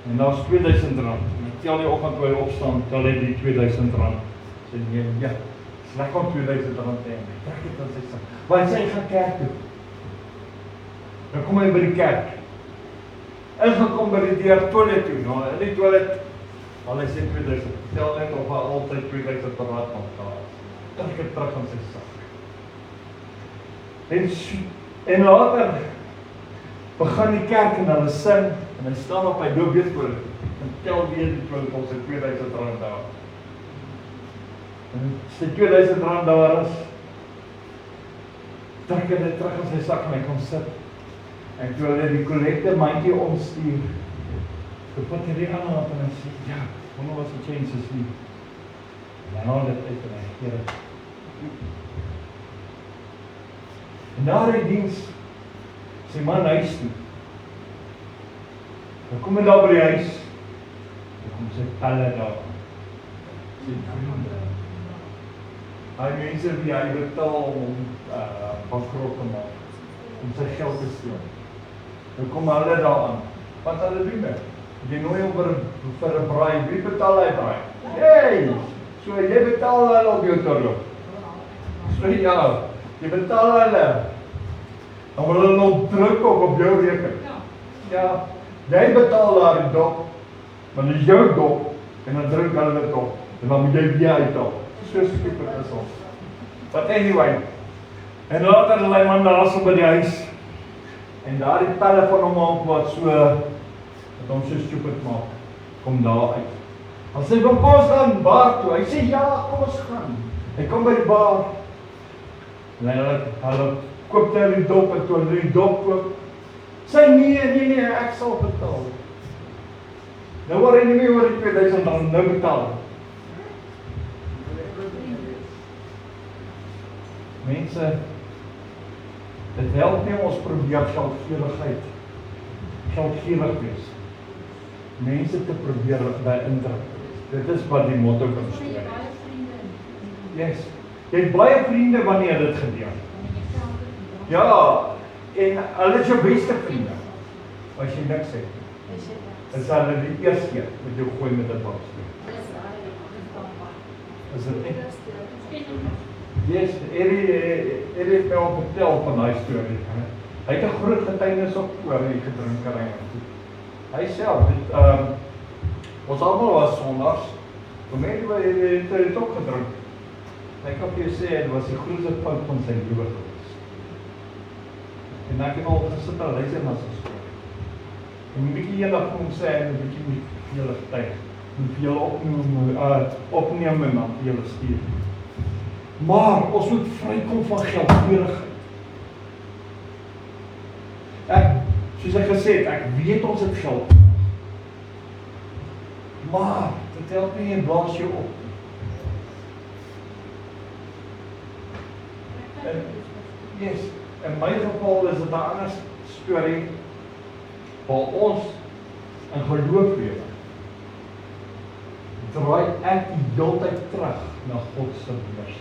En daar's R2000. En ek tel die oggend toe hy opstaan, tel hy die R2000. Sê nee, ja. Sy kom R2000 hê. Trek dit aan sy sak. Want sy gaan kerk toe. Dan kom hy by die kerk. Ingekom by die deur toilet toe. Nou, in die toilet, al hy sê 2000. Tel net of hy altyd R2000 kan gehad. Trek dit terug aan sy sak. En later begin die kerk en hulle sing en hy staan op hy doopbeeldskool en tel weer die toilet ons het R2000 daar. En as die R2000 daar is, trek hy dit terug in sy sak en hy kom sit. En toe hulle die kollekte mandjie omstuur, toe put hy die ander op en hy sê, ja, wonder wat die changes nie. En dan haal dit uit en hy gee dit. En na die diens, sy man huis toe. Dan kom hy daar by die huis, dan kom sy pelle daar. Sy vriende. Hy mense wie hy betaal om bankrot te maak, om sy geld te steel. Dan kom hulle daar aan. Wat hulle doen nou? Die nooi om vir 'n braai, wie betaal hy braai? Hey! So jy betaal hulle op jou terug. So ja, jy betaal hulle. Dan wil hulle nog druk op jou rekening. Ja, jy betaal daar die dop, maar dit is jou dop, en dan druk hulle dit op, en dan moet jy weer uithaal. So stupid is ons. But anyway, en later hulle man daar so by die huis, en daar die pelle van hom op wat hom so stupid maak, kom daar uit. Hy sê, kom ons gaan bar toe. Hy sê, ja, kom ons gaan. Hy kom by die bar, en hulle koop daar die dop, en toe hulle die dop koop, sê nee, ek sal betaal. Nou word hy nie meer oor die R2000 nou betaal. Mense, dit help nie ons probeer geldgierig wees. Mense te probeer beïndruk. Dit is wat die motto van die storie is. Yes. Jy het baie vriende wanneer dit gebeur. Ja, en hulle is jou beste vriende. As jy niks sê, is hulle die eerste keer met jou gooi met 'n baksteen. Is dit nie? Yes, Erie het my al vertel van die storie. Hy het 'n groot getuienis op oor die gedrinkery. Hy self, ons almal was sondags, mense het ook gedrink. Ek kan vir jou sê, dit was die grootste fout van sy lewe gewees. En ek het al gesit en luister na sy storie. En 'n bietjie eendag kom sê, en 'n bietjie met julle getuig, en vir julle opneem en dan vir julle stuur. Maar ons moet vrykom van geldgierigheid. Soos ek gesê het, ek weet ons het geld. Maar dit help nie en blaas jou op. Yes, in my geval is dit 'n ander storie waar ons in geloof lewe. Draai ek die hele tyd terug na God se woord.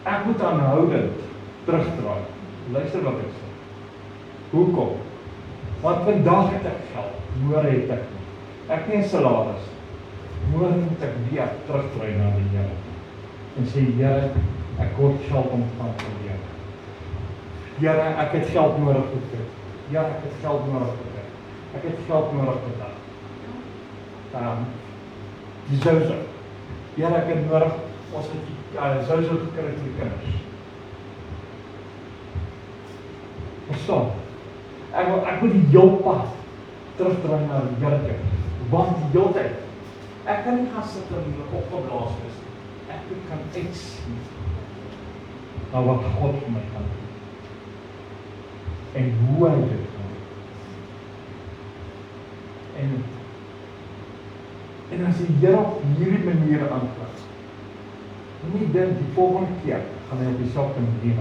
Ek moet aanhoudend terugdraai. Luister wat ek sê. Hoekom? Want vandag het ek geld, môre het ek nie. Ek nie 'n salaris. môre moet ek weer terugdraai na die Here en sê, Here, ek kort geld ontvang van die Here. Here, ek het geld nodig gekry. Here, ek het geld nodig gekry. Ek het geld nodig vandag. Die Zouse. Here, ek het nodig, ons het die Zouse gekry vir die kinders. Verstaan? Ek moet die heel pad terugdraai na die Here toe. Want die hele tyd, ek kan nie gaan sit en opgeblaas is. Ek kan uitsien na wat God vir my kan doen. En hoe hy dit kan doen. En as die Here op hierdie manier antwoord, nie dink die volgende keer gaan hy op dieselfde manier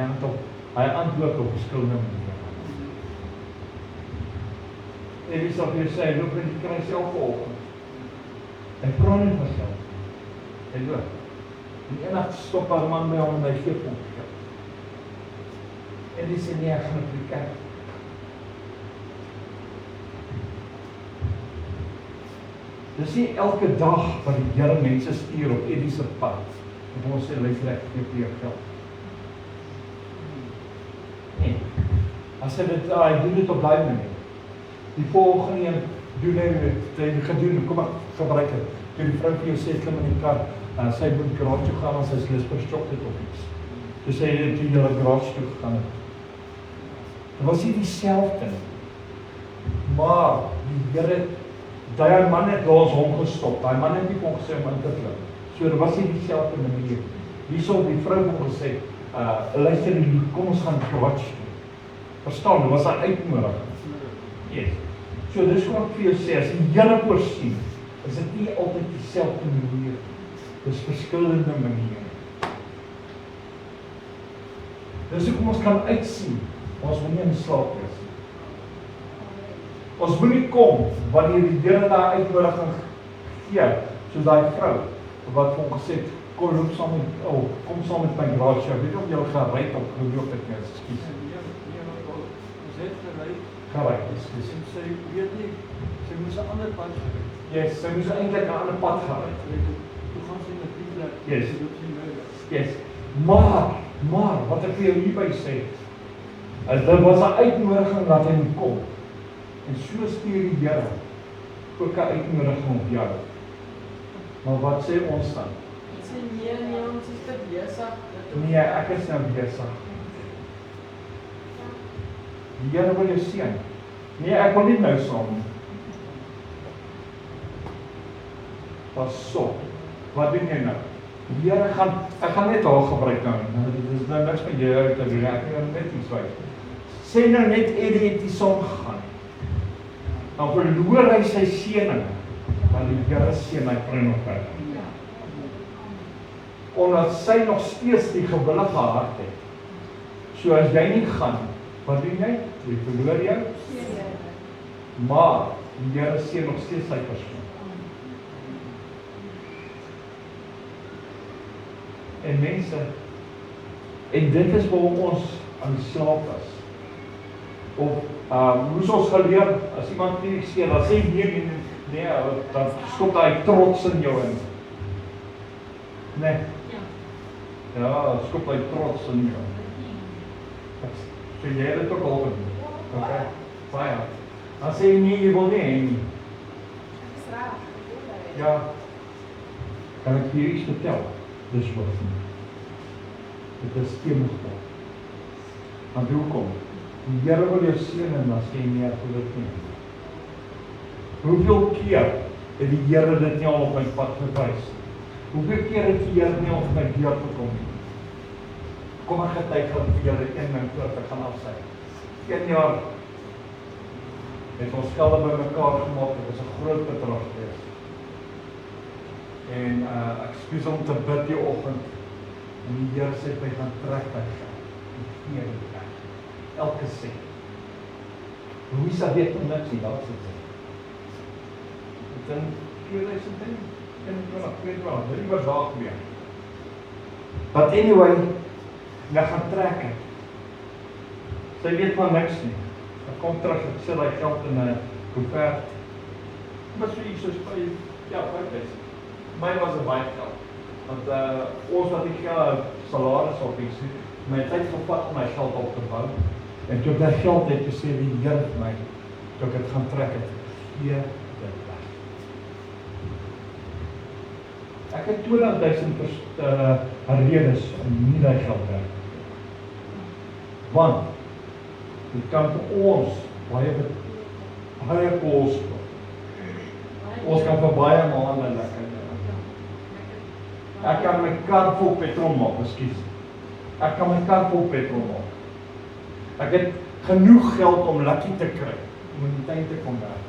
antwoord. Hy antwoord op verskillende maniere. En wie sal vir jou sê, loop in die kruis elke oggend. En praat nie van geld. En loop. En eendag stop 'n man by hom en hy gee hom geld. En die sê nee, ek gaan op die kerk. Dis nie elke dag wat die Here mense stuur op Eddie se pad. En ons sê, luister, ek gee vir jou geld. Nee. As hy doen dit op daai manier. Die volgende een doen hy gedoen, kom ek gebruik het. Toe die vrou vir jou sê, klim in die kar, sy moet garage toe gaan, en sy is lus vir chocolate of iets. Toe sê hy, toe jy garage toe gegaan het. Dit was nie dieselfde nie. Maar, die Here, daai man het laas hom gestop, daai man het nie kon gesê om in te klim. So, dit was nie dieselfde manier. Hierso die vrou kon gesê, luister die, kom ons gaan garage toe. Verstaan, dit was 'n uitnodiging. Yes. So dis wat ek vir jou sê, as die Here voorsien, is dit nie altyd dieselfde manier. Dis verskillende maniere. Dis hoekom ons kan uitsien, ons moet nie in slaap wees. Ons moet nie kom, wanneer die Here daai uitnodiging gee, soos daai vrou, wat vir hom gesê het, kom saam met my garage, ek weet nie of jy al gery het op geloop het nie, excuse. Correct, En sy weet nie, sy moes 'n ander pad gery. Yes, sy moes eintlik 'n ander pad gaan. Toe gaan sy na die plek. Yes. Sy loop nie meer. Yes. Maar wat ek vir jou hierby sê, dit was 'n uitnodiging dat hy moet kom. En so stuur die Here ook 'n uitnodiging op jou. Maar wat sê ons dan? Sê nee, ons is te besig. Nee, ek is nou besig. Die Here wil jou seën. Nee, ek wil nie nou saam nie. Pas op. Wat doen jy nou? Die Here ek gaan net haar gebruik nou. Dit is nou niks met jou te doen. Ek gaan net iets wys. Sê nou net Eddie het die saam gegaan. Dan verloor hy sy seëning. Maar die Here seën hy bring nog verder. Omdat sy nog steeds die gewillige hart het. So as jy nie gaan, wat doen jy? Jy verloor jou? Maar die Here seën nog steeds sy persoon. En mense, en dit is waarom ons aan die slaap is. Of moes ons geleer, as iemand nie sê, dan sê nee, dan skop hy trots in jou in. Nee. Ja, skop hy trots in jou. So jy het dit ook al gedoen. Okay, baie. Dan sê jy nie, jy wil nie heen nie. Ja. Kan ek hier iets vertel? Dis wat nie. Dit is teenoor. Want hoekom? Die Here wil jou seën en dan sê jy nie, ek wil dit nie. Hoeveel keer het die Here dit nie al op my pad gewys? Hoeveel keer het die Here nie op my deur gekom nie? Kom ek getuig van vir julle een ding voordat ek gaan afsy. 1 jaar het ons skelde by mekaar gemaak, dit was 'n groot bedrag geweest. En ek skuis om te bid die oggend en die Here sê hy gaan trek by geld. Die gee die geld. Elke sent. Louisa weet nog niks nie, wat sê sy? Dit in 2022, dit was daar weer. But anyway, ek gaan trek het. Sy weet maar niks nie. Ek kom terug, ek sit die geld in 'n koevert. maar so iets soos 5.000. My was 'n baie geld. Want ons wat die salaris op iets, my tyd gevat om my geld op te bou. En toe ek dat geld het, toe sê die Here vir my, toe ek het gaan trek het, gee dit weg. Ek het 20.000 redes om nie die geld weg te gee. Want, dit kan vir ons baie kos. Ons kan vir baie maande lekker doen. Ek kan my kar vol petrol maak, ekskuus. Ek kan my kar vol petrol maak. Ek het genoeg geld om Lucky te kry, om in die tuin te kom werk.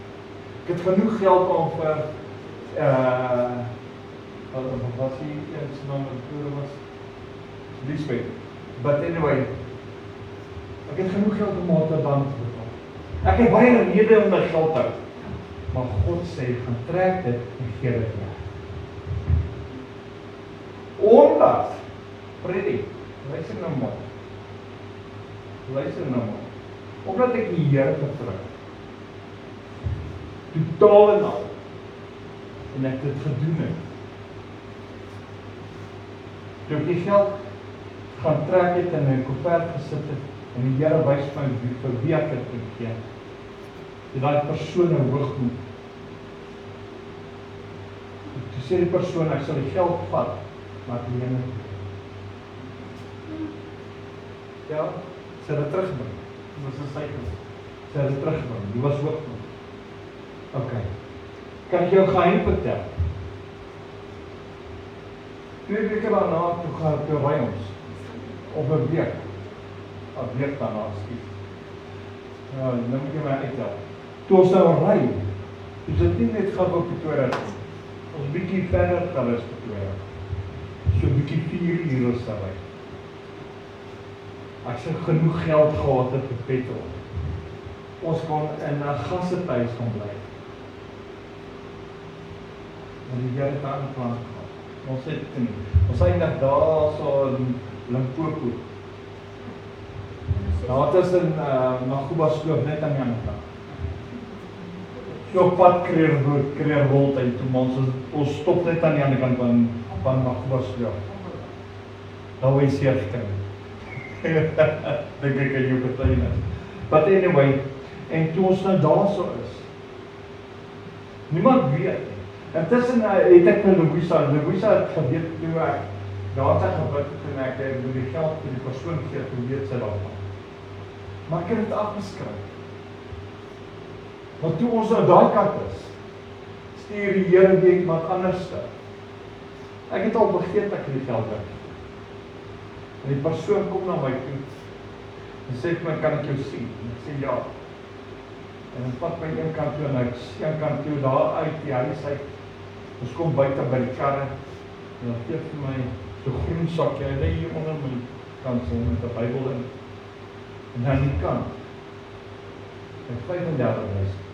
Ek het genoeg geld om vir, wat was die eens naam wat vroeger was? Liesbeth. But anyway, ek het genoeg geld om waterband te betaal. Ek het baie rede om my geld te hou. Maar God sê, gaan trek dit en gee dit weg. Omdat, Freddy, luister nou maar. Omdat ek die Here vertrou. Totaal en al. En ek dit gedoen het. Toe ek die geld gaan trek het en in 'n koevert gesit het, en die Here wys my vir wie ek dit gegee het. Die daai persoon hoogmoed. Toe sê die persoon, ek sal die geld vat, maar ek leen het. Ja, sy het dit terugbring. Dit was 'n sykel. Sy het dit terugbring. Die was hoogmoed. Ok. Kan ek jou geheim vertel? 2 weke daarna toe ry ons. Of 'n week. 'n week daarna, skiet. Ja, nou moet jy my uittel. Toe ons nou ry, is dit nie net gou op Pretoria toe. Ons bietjie verder gaan as Pretoria. So bietjie 4 ure sal ry. Ek sê genoeg geld gehad het vir petrol. Ons kon in 'n gastehuis gaan bly. En die Here het aanplan gehad. Ons het ons eindig daar so in Limpopo. Daar het ons in Magubus loop net aan die ander kant. So pad Kreerwold en toe ons stop net aan die ander kant van Magubus loop. Daar hoe is hier gekry. Dink ek aan jou getuienis. But anyway, en toe ons nou daar so is, niemand weet nie. Intussen het ek vir Louisa het geweet toe ek daar het gebid en ek het die geld vir die persoon gegee, toe weet sy daarvan. Maar ek het dit afgeskryf. Want toe ons nou daai kant is, stuur die Here weer iemand anders te. Ek het al vergeet ek die geld het. En die persoon kom na my toe en sê vir my, kan ek jou sien? En ek sê ja. En dan vat my een kant toe en ek een kant toe daar uit die huis uit. Ons kom buite by die karre en dan gee vir my so groen sakkie, hy lê hier onder my kansel met 'n Bybel in. En dan die kant. En 35.000.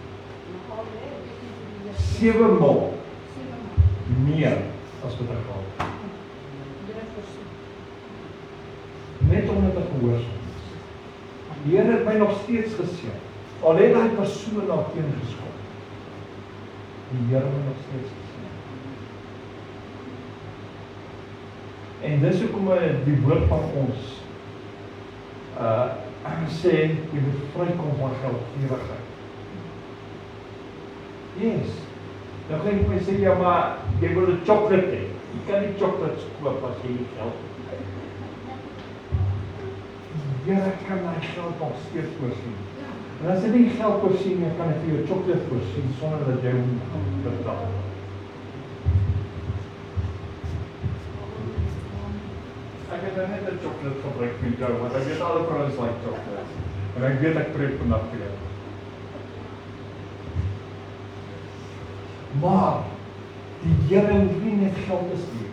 7 maal meer as wat ek gehad. Net omdat ek gehoorsaam is. Die Here het my nog steeds geseën. Al het daai persoon daar teen geskop. Die Here het my nog steeds geseën. En dis hoekom die woord van ons sê, jy moet vrykom van geldgierigheid. Yes. Dan gaan jy my sê, ja maar, jy wil 'n chocolate hê. Jy kan nie chocolates koop as jy nie geld het. Here kan my geld nog steeds voorsien. En as jy nie geld voorsien nie, kan ek vir jou chocolate voorsien, sonder dat jy hom betaal. Ek het net 'n chocolate gebruik met jou, want ek weet alle vrouens like chocolate. En ek weet ek preek vandag vir jou. Maar, die Here hoef nie net geld te stuur.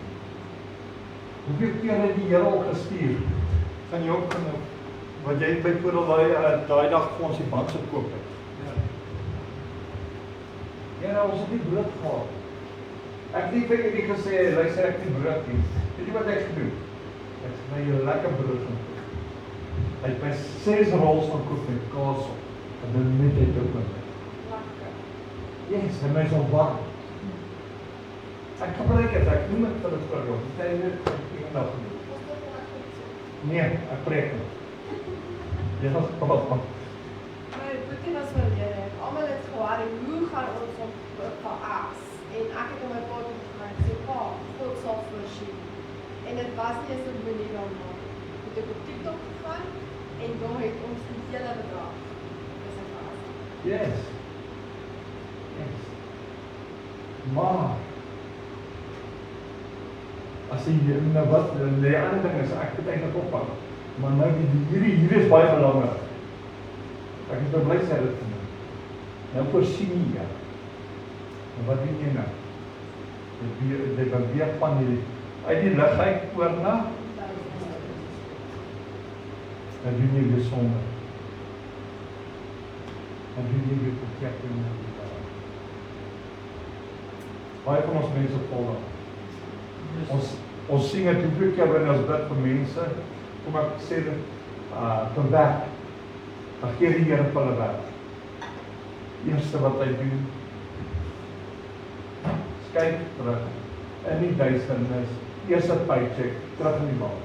Hoeveel keer het die Here al gestuur? Kan jy ook genoeg? Wat jy byvoorbeeld daai dag vir ons die band gekoop het. Here, ons het nie brood gehad. Ek het nie vir julle gesê, luister ek nie brood nie. Weet jy wat ek gedoen? Ek het my 'n lekker brood gaan koop. Hy het my 6 rols van koop met kaas op. En dit net uit op my. Yes, en hy is ontwar. Ek gebruik dit, ek noem dit vir die voorbeeld. Dit is net eendag genoeg. Nee, ek preek nie. Jy was pas. Maar Boetie was verlede. Almal het gehoor hoe gaan ons op geaas. En ek het aan my pa toe gegaan, sê pa, God sal voorsien. En dit was nie eens 'n manier daarna. Het ek op TikTok gegaan en daar het ons die hele bedrag. Dis 'n geaas. Yes. Yes. Maar as jy nou wat die ander ding is, ek het eintlik opvang. Maar nou hier is baie belangrik. Ek is nou bly sê dit vir my. Nou voorsien jy. Ja. En wat doen jy nou? Jy beweeg van uit die lig uit oor na. Dan doen jy weer sonde. Dan doen jy weer verkeerd in die wêreld. Baie van ons mense val daar. Ons sing het hoeveel keer wanneer ons bid vir mense, kom ek sê dit, vir werk. Dan gee die Here vir hulle werk. Eerste wat hy doen, kyk terug in die duisternis, eerste paycheck, terug in die bank.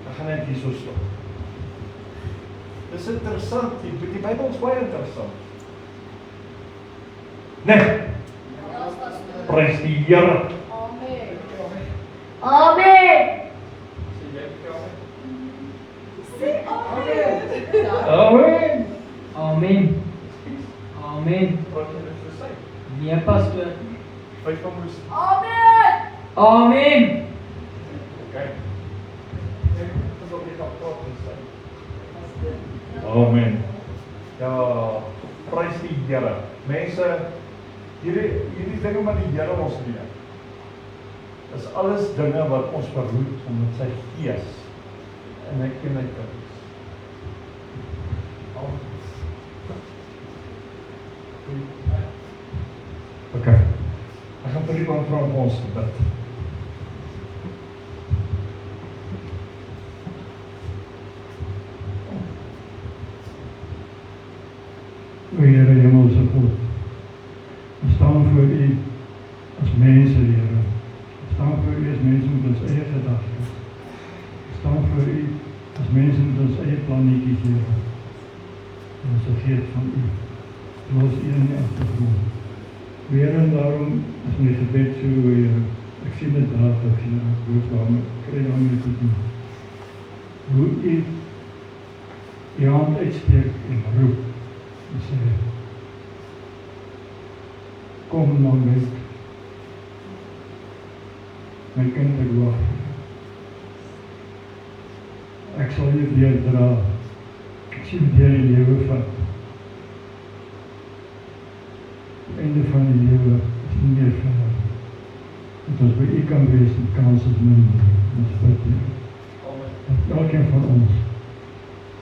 Dan gaan net hier so stop. Dis interessant, die Bybel is baie interessant. Nee, prys die Here. Amen. Amen. Sê amen. Amen. Amen. Amen. Wat jy dit gesê? Nee, pastoor. Vyf van moes. Amen. Amen. Okay. Ek het ook net op gesê. Amen. Ja, prys die Here. Mense, hierdie dinge wat die Here ons leer. Is alles dinge wat ons verhoed omdat sy Gees in hy eenheid is. Okay. Ek gaan vir die man vra om ons te bid. O Here, Hemelse God, ons staan voor U as mense, Here. Ons staan voor U as mense met ons eie gedagtes. Ons staan voor U as mense met ons eie plannetjies, Here. En ons vergeet van U. Los U in die agtergrond. Here, en daarom is my gebed so, Here. Ek sien dit dagelijks, Here. Ek hoop daarom, ek kry daarmee te doen. Hoe U die hand uitsteek en roep. En sê, kom na my. My kind, ek wag. Ek sal jou deurdra. Ek sal jou deur die lewe vat. Die einde van die lewe is nie meer ver. Dat ons by U kan wees en kans is minder. Ons bid U. Dat elkeen van ons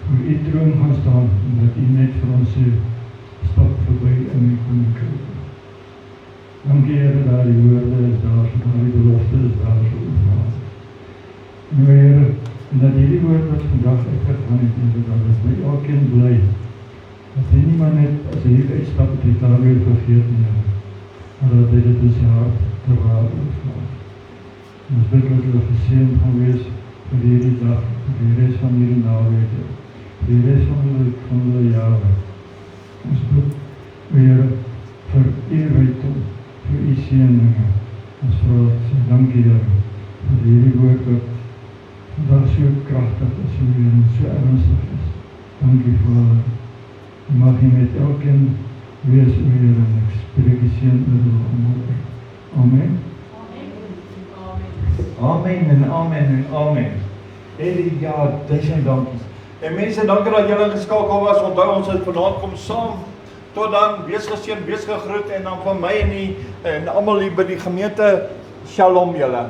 voor U troon gaan staan, en dat U net vir ons sê, stap verby in die koninkryk. Dankie Here, daar die woorde is daar, daar die belofte is daar, so oorvaar. En Here, en dat hierdie woord wat vandag uitgegaan het, Here, dat ons by elkeen bly, dat hy nie maar net, as hy hier uitstap, het hy daar weer vergeet, Here, maar dat hy dit in sy hart te waar oorvaar. En ons bid dat hulle geseënd gaan wees vir hierdie dag, vir die rest van hierdie naweek, Here. Die rest van hulle jare. Ons bid, Here, vir U rykdom, vir U seëninge. Ons vra, sê dankie, Here, vir hierdie woord wat vandag so kragtig is, Here, en so ernstig is. Dankie vir hulle. U mag U met elkeen wees, Here, en ek spreek die seën oor hulle almal uit. Amen. Amen en amen en amen. Here, ja, duisend dankies. En mense, dankie dat julle geskakel was. Onthou ons het vanaand kom saam. Tot dan, wees geseën, wees gegroet en dan van my en almal hier by die gemeente, Shalom julle.